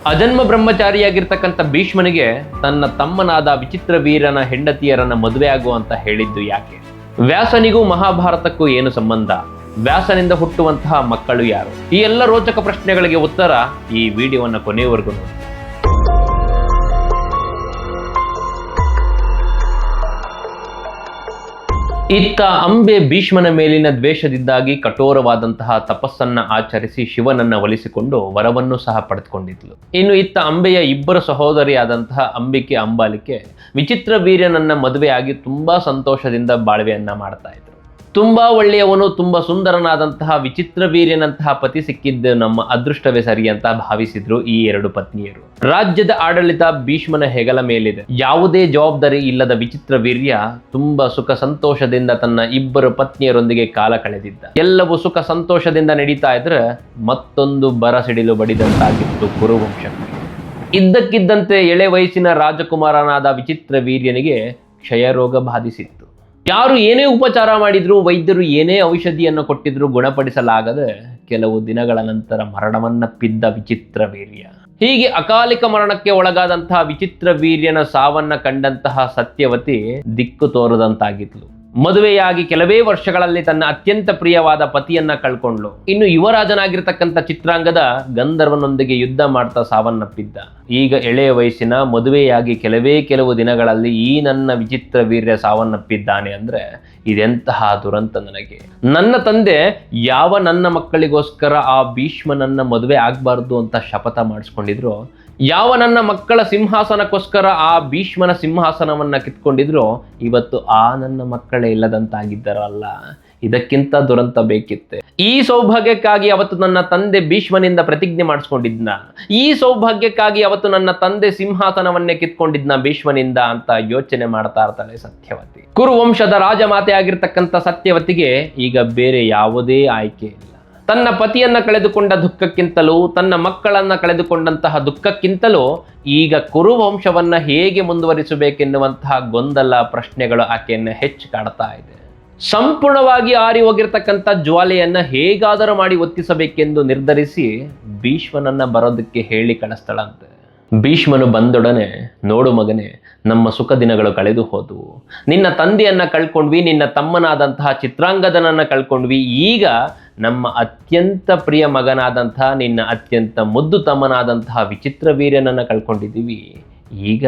ಅಜನ್ಮ ಬ್ರಹ್ಮಚಾರಿಯಾಗಿರ್ತಕ್ಕಂಥ ಭೀಷ್ಮನಿಗೆ ತನ್ನ ತಮ್ಮನಾದ ವಿಚಿತ್ರ ವೀರನ ಹೆಂಡತಿಯರನ್ನ ಮದುವೆ ಆಗು ಅಂತ ಹೇಳಿದ್ದು ಯಾಕೆ? ವ್ಯಾಸನಿಗೂ ಮಹಾಭಾರತಕ್ಕೂ ಏನು ಸಂಬಂಧ? ವ್ಯಾಸನಿಂದ ಹುಟ್ಟುವಂತಹ ಮಕ್ಕಳು ಯಾರು? ಈ ಎಲ್ಲ ರೋಚಕ ಪ್ರಶ್ನೆಗಳಿಗೆ ಉತ್ತರ ಈ ವಿಡಿಯೋವನ್ನ ಕೊನೆಯವರೆಗೂ ನೋಡಿ. ಇತ್ತ ಅಂಬೆ ಭೀಷ್ಮನ ಮೇಲಿನ ದ್ವೇಷದಿಂದಾಗಿ ಕಠೋರವಾದಂತಹ ತಪಸ್ಸನ್ನ ಆಚರಿಸಿ ಶಿವನನ್ನ ಒಲಿಸಿಕೊಂಡು ವರವನ್ನು ಸಹ ಪಡೆದುಕೊಂಡಿದ್ಲು. ಇನ್ನು ಇತ್ತ ಅಂಬೆಯ ಇಬ್ಬರು ಸಹೋದರಿಯಾದಂತಹ ಅಂಬಿಕೆ ಅಂಬಾಲಿಕೆ ವಿಚಿತ್ರ ವೀರ್ಯನನ್ನ ಮದುವೆಯಾಗಿ ತುಂಬಾ ಸಂತೋಷದಿಂದ ಬಾಳ್ವೆಯನ್ನ ಮಾಡ್ತಾ ಇದ್ರು. ತುಂಬಾ ಒಳ್ಳೆಯವನು, ತುಂಬಾ ಸುಂದರನಾದಂತಹ ವಿಚಿತ್ರ ವೀರ್ಯನಂತಹ ಪತಿ ಸಿಕ್ಕಿದ್ದು ನಮ್ಮ ಅದೃಷ್ಟವೇ ಸರಿ ಅಂತ ಭಾವಿಸಿದ್ರು ಈ ಎರಡು ಪತ್ನಿಯರು. ರಾಜ್ಯದ ಆಡಳಿತ ಭೀಷ್ಮನ ಹೆಗಲ ಮೇಲಿದೆ. ಯಾವುದೇ ಜವಾಬ್ದಾರಿ ಇಲ್ಲದ ವಿಚಿತ್ರ ವೀರ್ಯ ತುಂಬಾ ಸುಖ ಸಂತೋಷದಿಂದ ತನ್ನ ಇಬ್ಬರು ಪತ್ನಿಯರೊಂದಿಗೆ ಕಾಲ ಕಳೆದಿದ್ದ. ಎಲ್ಲವೂ ಸುಖ ಸಂತೋಷದಿಂದ ನಡೀತಾ ಇದ್ರೆ ಮತ್ತೊಂದು ಬರಸಿಡಿಲು ಬಡಿದಂತಾಗಿತ್ತು ಕುರುವಂಶಕ್ಕೆ. ಇದ್ದಕ್ಕಿದ್ದಂತೆ ಎಳೆ ವಯಸ್ಸಿನ ರಾಜಕುಮಾರನಾದ ವಿಚಿತ್ರ ವೀರ್ಯನಿಗೆ ಕ್ಷಯರೋಗ ಬಾಧಿಸಿತ್ತು. ಯಾರು ಏನೇ ಉಪಚಾರ ಮಾಡಿದ್ರು, ವೈದ್ಯರು ಏನೇ ಔಷಧಿಯನ್ನು ಕೊಟ್ಟಿದ್ರು ಗುಣಪಡಿಸಲಾಗದೆ ಕೆಲವು ದಿನಗಳ ನಂತರ ಮರಣವನ್ನಪ್ಪಿದ್ದ ವಿಚಿತ್ರ ವೀರ್ಯ. ಹೀಗೆ ಅಕಾಲಿಕ ಮರಣಕ್ಕೆ ಒಳಗಾದಂತಹ ವಿಚಿತ್ರ ವೀರ್ಯನ ಸಾವನ್ನ ಕಂಡಂತಹ ಸತ್ಯವತಿ ದಿಕ್ಕು ತೋರದಂತಾಗಿದ್ಲು. ಮದುವೆಯಾಗಿ ಕೆಲವೇ ವರ್ಷಗಳಲ್ಲಿ ತನ್ನ ಅತ್ಯಂತ ಪ್ರಿಯವಾದ ಪತಿಯನ್ನ ಕಳ್ಕೊಂಡ್ಲು. ಇನ್ನು ಯುವರಾಜನಾಗಿರ್ತಕ್ಕಂಥ ಚಿತ್ರಾಂಗದ ಗಂಧರ್ವನೊಂದಿಗೆ ಯುದ್ಧ ಮಾಡ್ತಾ ಸಾವನ್ನಪ್ಪಿದ್ದ. ಈಗ ಎಳೆಯ ವಯಸ್ಸಿನ ಮದುವೆಯಾಗಿ ಕೆಲವು ದಿನಗಳಲ್ಲಿ ಈ ನನ್ನ ವಿಚಿತ್ರ ವೀರ್ಯ ಸಾವನ್ನಪ್ಪಿದ್ದಾನೆ ಅಂದ್ರೆ ಇದೆಂತಹ ದುರಂತ ನನಗೆ. ನನ್ನ ತಂದೆ ಯಾವ ನನ್ನ ಮಕ್ಕಳಿಗೋಸ್ಕರ ಆ ಭೀಷ್ಮನನ್ನ ಮದುವೆ ಆಗ್ಬಾರ್ದು ಅಂತ ಶಪಥ ಮಾಡಿಸ್ಕೊಂಡಿದ್ರು, ಯಾವ ನನ್ನ ಮಕ್ಕಳ ಸಿಂಹಾಸನಕ್ಕೋಸ್ಕರ ಆ ಭೀಷ್ಮನ ಸಿಂಹಾಸನವನ್ನ ಕಿತ್ಕೊಂಡಿದ್ರು, ಇವತ್ತು ಆ ನನ್ನ ಮಕ್ಕಳೇ ಇಲ್ಲದಂತಾಗಿದ್ದಾರಲ್ಲ. ಇದಕ್ಕಿಂತ ದುರಂತ ಬೇಕಿತ್ತೆ. ಈ ಸೌಭಾಗ್ಯಕ್ಕಾಗಿ ಅವತ್ತು ನನ್ನ ತಂದೆ ಭೀಷ್ಮನಿಂದ ಪ್ರತಿಜ್ಞೆ ಮಾಡಿಸ್ಕೊಂಡಿದ್ನ, ಈ ಸೌಭಾಗ್ಯಕ್ಕಾಗಿ ಅವತ್ತು ನನ್ನ ತಂದೆ ಸಿಂಹಾಸನವನ್ನೇ ಕಿತ್ಕೊಂಡಿದ್ನ ಭೀಷ್ಮನಿಂದ ಅಂತ ಯೋಚನೆ ಮಾಡ್ತಾ ಇರ್ತಾಳೆ ಸತ್ಯವತಿ. ಕುರುವಂಶದ ರಾಜಮಾತೆ ಆಗಿರ್ತಕ್ಕಂಥ ಸತ್ಯವತಿಗೆ ಈಗ ಬೇರೆ ಯಾವುದೇ ಆಯ್ಕೆ ಇಲ್ಲ. ತನ್ನ ಪತಿಯನ್ನ ಕಳೆದುಕೊಂಡ ದುಃಖಕ್ಕಿಂತಲೂ, ತನ್ನ ಮಕ್ಕಳನ್ನ ಕಳೆದುಕೊಂಡಂತಹ ದುಃಖಕ್ಕಿಂತಲೂ ಈಗ ಕುರುವಂಶವನ್ನ ಹೇಗೆ ಮುಂದುವರಿಸಬೇಕೆನ್ನುವಂತಹ ಗೊಂದಲ, ಪ್ರಶ್ನೆಗಳು ಆಕೆಯನ್ನ ಹೆಚ್ಚು ಕಾಡ್ತಾ ಇದೆ. ಸಂಪೂರ್ಣವಾಗಿ ಆರಿ ಹೋಗಿರ್ತಕ್ಕಂಥ ಜ್ವಾಲೆಯನ್ನ ಹೇಗಾದರೂ ಮಾಡಿ ಒತ್ತಿಸಬೇಕೆಂದು ನಿರ್ಧರಿಸಿ ಭೀಷ್ಮನನ್ನ ಬರೋದಕ್ಕೆ ಹೇಳಿ ಕಳಿಸ್ತಾಳಂತೆ. ಭೀಷ್ಮನು ಬಂದೊಡನೆ, ನೋಡು ಮಗನೇ, ನಮ್ಮ ಸುಖ ದಿನಗಳು ಕಳೆದು ಹೋದವು. ನಿನ್ನ ತಂದೆಯನ್ನ ಕಳ್ಕೊಂಡ್ವಿ, ನಿನ್ನ ತಮ್ಮನಾದಂತಹ ಚಿತ್ರಾಂಗದನನ್ನ ಕಳ್ಕೊಂಡ್ವಿ. ಈಗ ನಮ್ಮ ಅತ್ಯಂತ ಪ್ರಿಯ ಮಗನಾದಂತಹ, ನಿನ್ನ ಅತ್ಯಂತ ಮುದ್ದು ತಮ್ಮನಾದಂತಹ ವಿಚಿತ್ರ ವೀರ್ಯನನ್ನ ಕಳ್ಕೊಂಡಿದ್ದೀವಿ. ಈಗ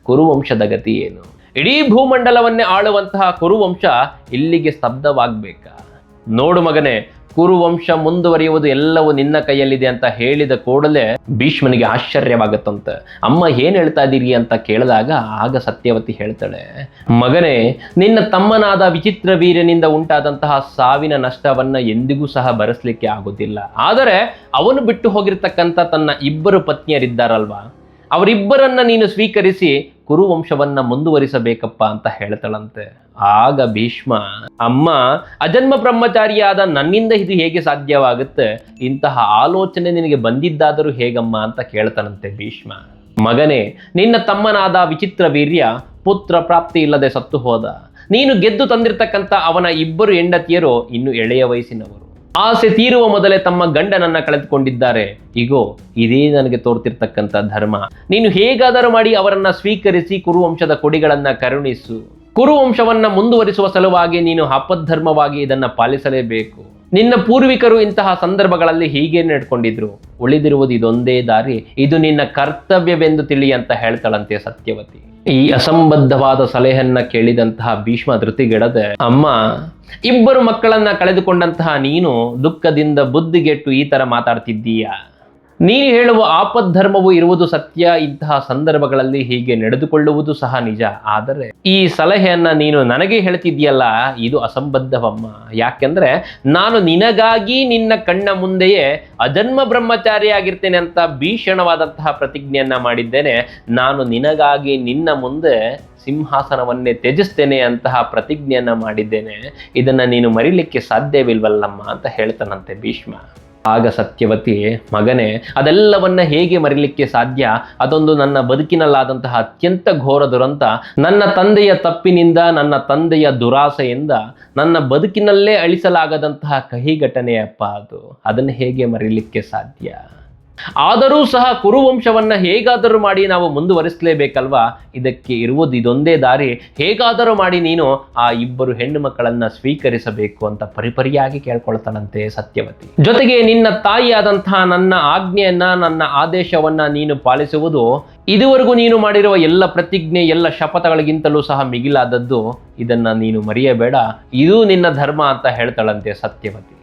ಕುರುವಂಶದ ಗತಿ ಏನು? ಇಡೀ ಭೂಮಂಡಲವನ್ನೇ ಆಳುವಂತಹ ಕುರುವಂಶ ಇಲ್ಲಿಗೆ ಸ್ತಬ್ಧವಾಗ್ಬೇಕಾ? ನೋಡು ಮಗನೇ, ಕುರುವಂಶ ಮುಂದುವರಿಯುವುದು ಎಲ್ಲವೂ ನಿನ್ನ ಕೈಯಲ್ಲಿದೆ ಅಂತ ಹೇಳಿದ ಕೂಡಲೇ ಭೀಷ್ಮನಿಗೆ ಆಶ್ಚರ್ಯವಾಗುತ್ತಂತೆ. ಅಮ್ಮ ಏನ್ ಹೇಳ್ತಾ ಇದ್ದೀರಿ ಅಂತ ಕೇಳಿದಾಗ ಆಗ ಸತ್ಯವತಿ ಹೇಳ್ತಾಳೆ, ಮಗನೇ, ನಿನ್ನ ತಮ್ಮನಾದ ವಿಚಿತ್ರ ವೀರ್ಯನಿಂದ ಉಂಟಾದಂತಹ ಸಾವಿನ ನಷ್ಟವನ್ನ ಎಂದಿಗೂ ಸಹ ಭರಿಸಲಿಕ್ಕೆ ಆಗೋದಿಲ್ಲ. ಆದರೆ ಅವನು ಬಿಟ್ಟು ಹೋಗಿರ್ತಕ್ಕಂಥ ತನ್ನ ಇಬ್ಬರು ಪತ್ನಿಯರಿದ್ದಾರಲ್ವಾ, ಅವರಿಬ್ಬರನ್ನ ನೀನು ಸ್ವೀಕರಿಸಿ ಕುರುವಂಶವನ್ನ ಮುಂದುವರಿಸಬೇಕಪ್ಪ ಅಂತ ಹೇಳ್ತಾಳಂತೆ. ಆಗ ಭೀಷ್ಮ, ಅಮ್ಮ, ಅಜನ್ಮ ಬ್ರಹ್ಮಚಾರಿಯಾದ ನನ್ನಿಂದ ಇದು ಹೇಗೆ ಸಾಧ್ಯವಾಗುತ್ತೆ? ಇಂತಹ ಆಲೋಚನೆ ನಿನಗೆ ಬಂದಿದ್ದಾದರೂ ಹೇಗಮ್ಮ ಅಂತ ಕೇಳ್ತಾನಂತೆ ಭೀಷ್ಮ. ಮಗನೇ, ನಿನ್ನ ತಮ್ಮನಾದ ವಿಚಿತ್ರ ವೀರ್ಯ ಪುತ್ರ ಪ್ರಾಪ್ತಿ ಇಲ್ಲದೆ ಸತ್ತು ಹೋದ. ನೀನು ಗೆದ್ದು ತಂದಿರತಕ್ಕಂಥ ಅವನ ಇಬ್ಬರು ಹೆಂಡತಿಯರು ಇನ್ನು ಎಳೆಯ ವಯಸ್ಸಿನವರು. ಆಸೆ ತೀರುವ ಮೊದಲೇ ತಮ್ಮ ಗಂಡನನ್ನ ಕಳೆದುಕೊಂಡಿದ್ದಾರೆ. ಈಗೋ ಇದೇ ನನಗೆ ತೋರ್ತಿರ್ತಕ್ಕಂಥ ಧರ್ಮ. ನೀನು ಹೇಗಾದರೂ ಮಾಡಿ ಅವರನ್ನ ಸ್ವೀಕರಿಸಿ ಕುರುವಂಶದ ಕೊಡಿಗಳನ್ನ ಕರುಣಿಸು. ಕುರುವಂಶವನ್ನ ಮುಂದುವರಿಸುವ ಸಲುವಾಗಿ ನೀನು ಆಪದ್ಧರ್ಮವಾಗಿ ಇದನ್ನ ಪಾಲಿಸಲೇಬೇಕು. ನಿನ್ನ ಪೂರ್ವಿಕರು ಇಂತಹ ಸಂದರ್ಭಗಳಲ್ಲಿ ಹೀಗೆ ನಡ್ಕೊಂಡಿದ್ರು. ಉಳಿದಿರುವುದು ಇದೊಂದೇ ದಾರಿ, ಇದು ನಿನ್ನ ಕರ್ತವ್ಯವೆಂದು ತಿಳಿ ಅಂತ ಹೇಳ್ತಾಳಂತೆ ಸತ್ಯವತಿ. ಈ ಅಸಂಬದ್ಧವಾದ ಸಲಹೆಯನ್ನ ಕೇಳಿದಂತಹ ಭೀಷ್ಮ ಧೃತಿಗೆಡದೆ, ಅಮ್ಮ, ಇಬ್ಬರು ಮಕ್ಕಳನ್ನ ಕಳೆದುಕೊಂಡಂತಹ ನೀನು ದುಃಖದಿಂದ ಬುದ್ಧಿಗೆಟ್ಟು ಈ ತರ ಮಾತಾಡ್ತಿದ್ದೀಯಾ? ನೀನು ಹೇಳುವ ಆಪದ್ಧರ್ಮವು ಇರುವುದು ಸತ್ಯ. ಇಂತಹ ಸಂದರ್ಭಗಳಲ್ಲಿ ಹೀಗೆ ನಡೆದುಕೊಳ್ಳುವುದು ಸಹ ನಿಜ. ಆದರೆ ಈ ಸಲಹೆಯನ್ನ ನೀನು ನನಗೆ ಹೇಳ್ತಿದ್ಯಲ್ಲ, ಇದು ಅಸಂಬದ್ಧವಮ್ಮ. ಯಾಕೆಂದ್ರೆ ನಾನು ನಿನಗಾಗಿ ನಿನ್ನ ಕಣ್ಣ ಮುಂದೆಯೇ ಅಜನ್ಮ ಬ್ರಹ್ಮಚಾರಿಯಾಗಿರ್ತೇನೆ ಅಂತ ಭೀಷಣವಾದಂತಹ ಪ್ರತಿಜ್ಞೆಯನ್ನ ಮಾಡಿದ್ದೇನೆ. ನಾನು ನಿನಗಾಗಿ ನಿನ್ನ ಮುಂದೆ ಸಿಂಹಾಸನವನ್ನೇ ತ್ಯಜಿಸ್ತೇನೆ ಅಂತಹ ಪ್ರತಿಜ್ಞೆಯನ್ನ ಮಾಡಿದ್ದೇನೆ. ಇದನ್ನ ನೀನು ಮರಿಲಿಕ್ಕೆ ಸಾಧ್ಯವಿಲ್ವಲ್ಲಮ್ಮ ಅಂತ ಹೇಳ್ತಾನಂತೆ ಭೀಷ್ಮ. ಆಗ ಸತ್ಯವತಿ, ಮಗನೇ, ಅದೆಲ್ಲವನ್ನ ಹೇಗೆ ಮರಿಲಿಕ್ಕೆ ಸಾಧ್ಯ? ಅದೊಂದು ನನ್ನ ಬದುಕಿನಲ್ಲಾದಂತಹ ಅತ್ಯಂತ ಘೋರ ದುರಂತ. ನನ್ನ ತಂದೆಯ ತಪ್ಪಿನಿಂದ, ನನ್ನ ತಂದೆಯ ದುರಾಸೆಯಿಂದ ನನ್ನ ಬದುಕಿನಲ್ಲೇ ಅಳಿಸಲಾಗದಂತಹ ಕಹಿ ಘಟನೆಯಪ್ಪ ಅದು. ಅದನ್ನು ಹೇಗೆ ಮರಿಲಿಕ್ಕೆ ಸಾಧ್ಯ? ಆದರೂ ಸಹ ಕುರುವಂಶವನ್ನ ಹೇಗಾದರೂ ಮಾಡಿ ನಾವು ಮುಂದುವರಿಸಲೇಬೇಕಲ್ವಾ, ಇದಕ್ಕೆ ಇರುವುದು ಇದೊಂದೇ ದಾರಿ, ಹೇಗಾದರೂ ಮಾಡಿ ನೀನು ಆ ಇಬ್ಬರು ಹೆಣ್ಣು ಮಕ್ಕಳನ್ನ ಸ್ವೀಕರಿಸಬೇಕು ಅಂತ ಪರಿಪರಿಯಾಗಿ ಕೇಳ್ಕೊಳ್ತಾಳಂತೆ ಸತ್ಯವತಿ. ಜೊತೆಗೆ ನಿನ್ನ ತಾಯಿಯಾದಂತಹ ನನ್ನ ಆಜ್ಞೆಯನ್ನ, ನನ್ನ ಆದೇಶವನ್ನ ನೀನು ಪಾಲಿಸುವುದು ಇದುವರೆಗೂ ನೀನು ಮಾಡಿರುವ ಎಲ್ಲ ಪ್ರತಿಜ್ಞೆ, ಎಲ್ಲ ಶಪಥಗಳಿಗಿಂತಲೂ ಸಹ ಮಿಗಿಲಾದದ್ದು, ಇದನ್ನ ನೀನು ಮರೆಯಬೇಡ, ಇದು ನಿನ್ನ ಧರ್ಮ ಅಂತ ಹೇಳ್ತಾಳಂತೆ ಸತ್ಯವತಿ.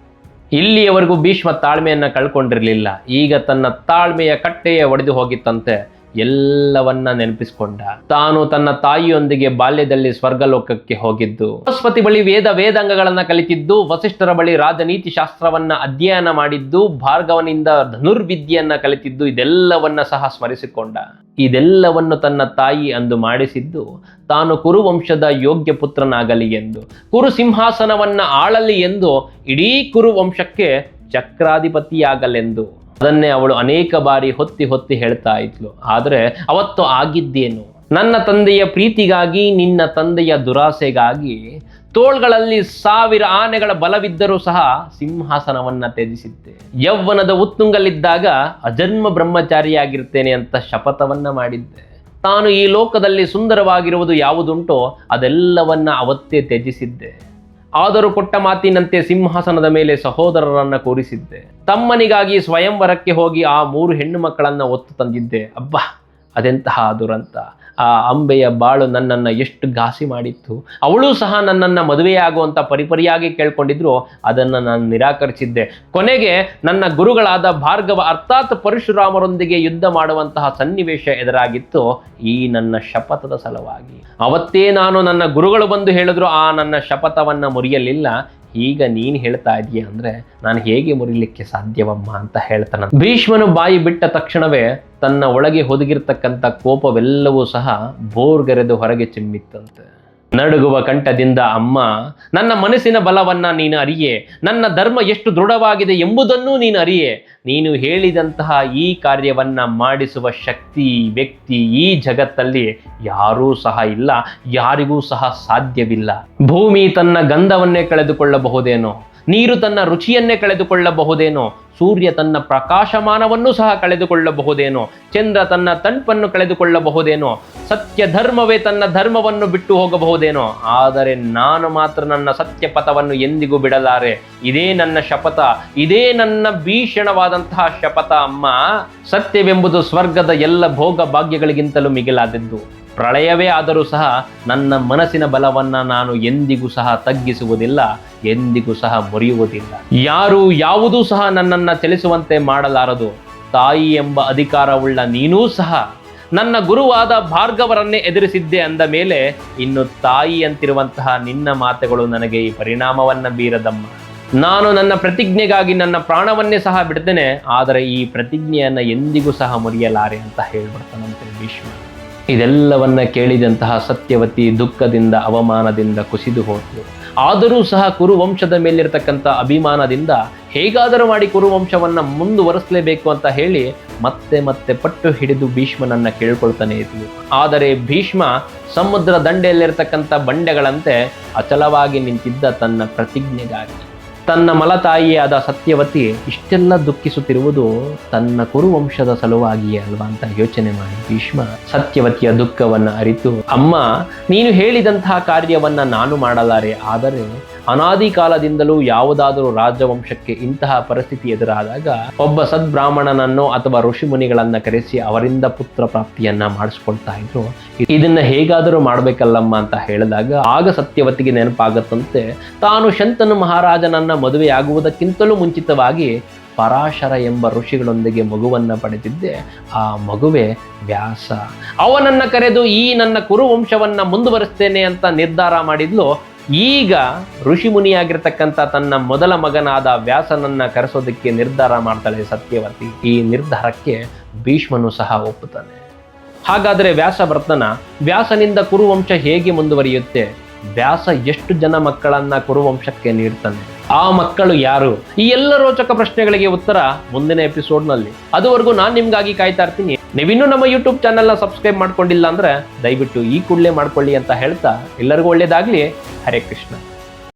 ಇಲ್ಲಿಯವರೆಗೂ ಭೀಷ್ಮ ತಾಳ್ಮೆಯನ್ನ ಕಳ್ಕೊಂಡಿರ್ಲಿಲ್ಲ. ಈಗ ತನ್ನ ತಾಳ್ಮೆಯ ಕಟ್ಟೆಯೇ ಒಡೆದು ಹೋಗಿತ್ತಂತೆ. ಎಲ್ಲವನ್ನ ನೆನಪಿಸಿಕೊಂಡ. ತಾನು ತನ್ನ ತಾಯಿಯೊಂದಿಗೆ ಬಾಲ್ಯದಲ್ಲಿ ಸ್ವರ್ಗಲೋಕಕ್ಕೆ ಹೋಗಿದ್ದು, ಬೃಹಸ್ಪತಿ ಬಳಿ ವೇದಾಂಗಗಳನ್ನ ಕಲಿತಿದ್ದು, ವಸಿಷ್ಠರ ಬಳಿ ರಾಜನೀತಿ ಶಾಸ್ತ್ರವನ್ನ ಅಧ್ಯಯನ ಮಾಡಿದ್ದು, ಭಾರ್ಗವನಿಂದ ಧನುರ್ವಿದ್ಯೆಯನ್ನ ಕಲಿತಿದ್ದು, ಇದೆಲ್ಲವನ್ನ ಸಹ ಸ್ಮರಿಸಿಕೊಂಡ. ಇದೆಲ್ಲವನ್ನು ತನ್ನ ತಾಯಿ ಅಂದು ಮಾಡಿಸಿದ್ದು ತಾನು ಕುರುವಂಶದ ಯೋಗ್ಯ ಪುತ್ರನಾಗಲಿ ಎಂದು, ಕುರು ಸಿಂಹಾಸನವನ್ನ ಆಳಲಿ ಎಂದು, ಇಡೀ ಕುರುವಂಶಕ್ಕೆ ಚಕ್ರಾಧಿಪತಿಯಾಗಲೆಂದು. ಅದನ್ನೇ ಅವಳು ಅನೇಕ ಬಾರಿ ಹೊತ್ತಿ ಹೇಳ್ತಾ ಇದ್ಲು. ಆದರೆ ಅವತ್ತು ಆಗಿದ್ದೇನು? ನನ್ನ ತಂದೆಯ ಪ್ರೀತಿಗಾಗಿ, ನಿನ್ನ ತಂದೆಯ ದುರಾಸೆಗಾಗಿ ತೋಳ್ಗಳಲ್ಲಿ 1000 ಆನೆಗಳ ಬಲವಿದ್ದರೂ ಸಹ ಸಿಂಹಾಸನವನ್ನ ತ್ಯಜಿಸಿದ್ದೆ. ಯೌವನದ ಉತ್ತುಂಗಲಿದ್ದಾಗ ಅಜನ್ಮ ಬ್ರಹ್ಮಚಾರಿಯಾಗಿರ್ತೇನೆ ಅಂತ ಶಪಥವನ್ನ ಮಾಡಿದ್ದೆ. ತಾನು ಈ ಲೋಕದಲ್ಲಿ ಸುಂದರವಾಗಿರುವುದು ಯಾವುದುಂಟೋ ಅದೆಲ್ಲವನ್ನ ಅವತ್ತೇ ತ್ಯಜಿಸಿದ್ದೆ. ಆದರೂ ಕೊಟ್ಟ ಮಾತಿನಂತೆ ಸಿಂಹಾಸನದ ಮೇಲೆ ಸಹೋದರರನ್ನ ಕೂರಿಸಿದ್ದೆ. ತಮ್ಮನಿಗಾಗಿ ಸ್ವಯಂವರಕ್ಕೆ ಹೋಗಿ ಆ 3 ಹೆಣ್ಣು ಮಕ್ಕಳನ್ನ ಒತ್ತು ತಂದಿದ್ದೆ. ಅಬ್ಬಾ, ಅದೆಂತಹ ದುರಂತ! ಆ ಅಂಬೆಯ ಬಾಳು ನನ್ನನ್ನು ಎಷ್ಟು ಘಾಸಿ ಮಾಡಿತ್ತು. ಅವಳು ಸಹ ನನ್ನನ್ನು ಮದುವೆಯಾಗುವಂಥ ಪರಿಪರಿಯಾಗಿ ಕೇಳ್ಕೊಂಡಿದ್ರು. ಅದನ್ನು ನಾನು ನಿರಾಕರಿಸಿದ್ದೆ. ಕೊನೆಗೆ ನನ್ನ ಗುರುಗಳಾದ ಭಾರ್ಗವ ಅರ್ಥಾತ್ ಪರಶುರಾಮರೊಂದಿಗೆ ಯುದ್ಧ ಮಾಡುವಂತಹ ಸನ್ನಿವೇಶ ಎದುರಾಗಿತ್ತು ಈ ನನ್ನ ಶಪಥದ ಸಲುವಾಗಿ. ಅವತ್ತೇ ನಾನು ನನ್ನ ಗುರುಗಳು ಬಂದು ಹೇಳಿದ್ರು ಆ ನನ್ನ ಶಪಥವನ್ನು ಮುರಿಯಲಿಲ್ಲ. ಈಗ ನೀನು ಹೇಳ್ತಾ ಇದೀಯ ಅಂದ್ರೆ ನಾನು ಹೇಗೆ ಮುರಿಲಿಕ್ಕೆ ಸಾಧ್ಯವಮ್ಮ ಅಂತ ಹೇಳ್ತಾನ. ಭೀಷ್ಮನು ಬಾಯಿ ಬಿಟ್ಟ ತಕ್ಷಣವೇ ತನ್ನ ಒಳಗೆ ಹೊದಗಿರ್ತಕ್ಕಂಥ ಕೋಪವೆಲ್ಲವೂ ಸಹ ಬೋರ್ಗರೆದು ಹೊರಗೆ ಚಿಮ್ಮಿತ್ತಂತೆ. ನಡುಗುವ ಕಂಠದಿಂದ, ಅಮ್ಮ, ನನ್ನ ಮನಸ್ಸಿನ ಬಲವನ್ನ ನೀನು ಅರಿಯೆ, ನನ್ನ ಧರ್ಮ ಎಷ್ಟು ದೃಢವಾಗಿದೆ ಎಂಬುದನ್ನೂ ನೀನು ಅರಿಯೆ. ನೀನು ಹೇಳಿದಂತಹ ಈ ಕಾರ್ಯವನ್ನ ಮಾಡಿಸುವ ಶಕ್ತಿ, ವ್ಯಕ್ತಿ ಈ ಜಗತ್ತಲ್ಲಿ ಯಾರೂ ಸಹ ಇಲ್ಲ, ಯಾರಿಗೂ ಸಹ ಸಾಧ್ಯವಿಲ್ಲ. ಭೂಮಿ ತನ್ನ ಗಂಧವನ್ನೇ ಕಳೆದುಕೊಳ್ಳಬಹುದೇನೋ, ನೀರು ತನ್ನ ರುಚಿಯನ್ನೇ ಕಳೆದುಕೊಳ್ಳಬಹುದೇನೋ, ಸೂರ್ಯ ತನ್ನ ಪ್ರಕಾಶಮಾನವನ್ನು ಸಹ ಕಳೆದುಕೊಳ್ಳಬಹುದೇನೋ, ಚಂದ್ರ ತನ್ನ ತಂಪನ್ನು ಕಳೆದುಕೊಳ್ಳಬಹುದೇನೋ, ಸತ್ಯ ಧರ್ಮವೇ ತನ್ನ ಧರ್ಮವನ್ನು ಬಿಟ್ಟು ಹೋಗಬಹುದೇನೋ, ಆದರೆ ನಾನು ಮಾತ್ರ ನನ್ನ ಸತ್ಯ ಪಥವನ್ನು ಎಂದಿಗೂ ಬಿಡಲಾರೆ. ಇದೇ ನನ್ನ ಶಪಥ, ಇದೇ ನನ್ನ ಭೀಷಣವಾದಂತಹ ಶಪಥ ಅಮ್ಮ. ಸತ್ಯವೆಂಬುದು ಸ್ವರ್ಗದ ಎಲ್ಲ ಭೋಗ ಭಾಗ್ಯಗಳಿಗಿಂತಲೂ ಮಿಗಿಲಾದದ್ದು. ಪ್ರಳಯವೇ ಆದರೂ ಸಹ ನನ್ನ ಮನಸ್ಸಿನ ಬಲವನ್ನ ನಾನು ಎಂದಿಗೂ ಸಹ ತಗ್ಗಿಸುವುದಿಲ್ಲ, ಎಂದಿಗೂ ಸಹ ಮುರಿಯುವುದಿಲ್ಲ. ಯಾರು ಯಾವುದೂ ಸಹ ನನ್ನನ್ನ ಚಲಿಸುವಂತೆ ಮಾಡಲಾರದು. ತಾಯಿ ಎಂಬ ಅಧಿಕಾರವುಳ್ಳ ನೀನೂ ಸಹ ನನ್ನ ಗುರುವಾದ ಭಾರ್ಗವರನ್ನೇ ಎದುರಿಸಿದ್ದೆ ಅಂದ ಮೇಲೆ ಇನ್ನು ತಾಯಿ ಅಂತಿರುವಂತಹ ನಿನ್ನ ಮಾತುಗಳು ನನಗೆ ಈ ಪರಿಣಾಮವನ್ನ ಬೀರದಮ್ಮ. ನಾನು ನನ್ನ ಪ್ರತಿಜ್ಞೆಗಾಗಿ ನನ್ನ ಪ್ರಾಣವನ್ನೇ ಸಹ ಬಿಡ್ತೇನೆ, ಆದರೆ ಈ ಪ್ರತಿಜ್ಞೆಯನ್ನ ಎಂದಿಗೂ ಸಹ ಮುರಿಯಲಾರೆ ಅಂತ ಹೇಳ್ಬಿಡ್ತಾನಂತೆ ಭೀಷ್ಮ. ಇದೆಲ್ಲವನ್ನ ಕೇಳಿದಂತಹ ಸತ್ಯವತಿ ದುಃಖದಿಂದ, ಅವಮಾನದಿಂದ ಕುಸಿದು ಹೋದ್ಲು. ಆದರೂ ಸಹ ಕುರುವಂಶದ ಮೇಲಿರ್ತಕ್ಕಂಥ ಅಭಿಮಾನದಿಂದ ಹೇಗಾದರೂ ಮಾಡಿ ಕುರುವಂಶವನ್ನ ಮುಂದುವರಿಸಲೇಬೇಕು ಅಂತ ಹೇಳಿ ಮತ್ತೆ ಮತ್ತೆ ಪಟ್ಟು ಹಿಡಿದು ಭೀಷ್ಮನನ್ನ ಕೇಳ್ಕೊಳ್ತಾನೆ ಇದ್ಲು. ಆದರೆ ಭೀಷ್ಮ ಸಮುದ್ರ ದಂಡೆಯಲ್ಲಿರ್ತಕ್ಕಂಥ ಬಂಡೆಗಳಂತೆ ಅಚಲವಾಗಿ ನಿಂತಿದ್ದ ತನ್ನ ಪ್ರತಿಜ್ಞೆಗಾಗಿ. ತನ್ನ ಮಲತಾಯಿಯಾದ ಸತ್ಯವತಿ ಇಷ್ಟೆಲ್ಲ ದುಃಖಿಸುತ್ತಿರುವುದು ತನ್ನ ಕುರುವಂಶದ ಸಲುವಾಗಿಯೇ ಅಲ್ವಾ ಅಂತ ಯೋಚನೆ ಮಾಡಿ ಭೀಷ್ಮ ಸತ್ಯವತಿಯ ದುಃಖವನ್ನ ಅರಿತು, ಅಮ್ಮ, ನೀನು ಹೇಳಿದಂತಹ ಕಾರ್ಯವನ್ನ ನಾನು ಮಾಡಲಾರೆ, ಆದರೆ ಅನಾದಿ ಕಾಲದಿಂದಲೂ ಯಾವುದಾದರೂ ರಾಜವಂಶಕ್ಕೆ ಇಂತಹ ಪರಿಸ್ಥಿತಿ ಎದುರಾದಾಗ ಒಬ್ಬ ಸದ್ಬ್ರಾಹ್ಮಣನನ್ನು ಅಥವಾ ಋಷಿ ಮುನಿಗಳನ್ನ ಕರೆಸಿ ಅವರಿಂದ ಪುತ್ರ ಪ್ರಾಪ್ತಿಯನ್ನ ಮಾಡಿಸ್ಕೊಳ್ತಾ ಇದ್ರು. ಇದನ್ನ ಹೇಗಾದರೂ ಮಾಡ್ಬೇಕಲ್ಲಮ್ಮ ಅಂತ ಹೇಳಿದಾಗ ಆಗ ಸತ್ಯವತಿಗೆ ನೆನಪಾಗತ್ತಂತೆ, ತಾನು ಶಂತನು ಮಹಾರಾಜನನ್ನ ಮದುವೆಯಾಗುವುದಕ್ಕಿಂತಲೂ ಮುಂಚಿತವಾಗಿ ಪರಾಶರ ಎಂಬ ಋಷಿಗಳೊಂದಿಗೆ ಮಗುವನ್ನ ಪಡೆದಿದ್ದೆ. ಆ ಮಗುವೆ ವ್ಯಾಸ. ಅವನನ್ನ ಕರೆದು ಈ ನನ್ನ ಕುರುವಂಶವನ್ನ ಮುಂದುವರಿಸ್ತೇನೆ ಅಂತ ನಿರ್ಧಾರ ಮಾಡಿದ್ಲು. ಈಗ ಋಷಿ ಮುನಿಯಾಗಿರ್ತಕ್ಕಂಥ ತನ್ನ ಮೊದಲ ಮಗನಾದ ವ್ಯಾಸನನ್ನ ಕರೆಸೋದಕ್ಕೆ ನಿರ್ಧಾರ ಮಾಡ್ತಾಳೆ ಸತ್ಯವತಿ. ಈ ನಿರ್ಧಾರಕ್ಕೆ ಭೀಷ್ಮನು ಸಹ ಒಪ್ಪುತ್ತಾನೆ. ಹಾಗಾದರೆ ವ್ಯಾಸ ಬರ್ತಾನ. ವ್ಯಾಸನಿಂದ ಕುರುವಂಶ ಹೇಗೆ ಮುಂದುವರಿಯುತ್ತೆ? ವ್ಯಾಸ ಎಷ್ಟು ಜನ ಮಕ್ಕಳನ್ನ ಕುರುವಂಶಕ್ಕೆ ನೀಡ್ತಾನೆ? ಆ ಮಕ್ಕಳು ಯಾರು? ಈ ಎಲ್ಲ ರೋಚಕ ಪ್ರಶ್ನೆಗಳಿಗೆ ಉತ್ತರ ಮುಂದಿನ ಎಪಿಸೋಡ್ನಲ್ಲಿ. ಅದುವರೆಗೂ ನಾನು ನಿಮ್ಗಾಗಿ ಕಾಯ್ತಾ ಇರ್ತೀನಿ. ನೀವಿನ್ನೂ ನಮ್ಮ ಯೂಟ್ಯೂಬ್ ಚಾನೆಲ್ನ ಸಬ್ಸ್ಕ್ರೈಬ್ ಮಾಡ್ಕೊಂಡಿಲ್ಲ ಅಂದ್ರೆ ದಯವಿಟ್ಟು ಈ ಕೂಡಲೇ ಮಾಡ್ಕೊಳ್ಳಿ ಅಂತ ಹೇಳ್ತಾ ಎಲ್ಲರಿಗೂ ಒಳ್ಳೇದಾಗ್ಲಿ. ಹರೇ ಕೃಷ್ಣ.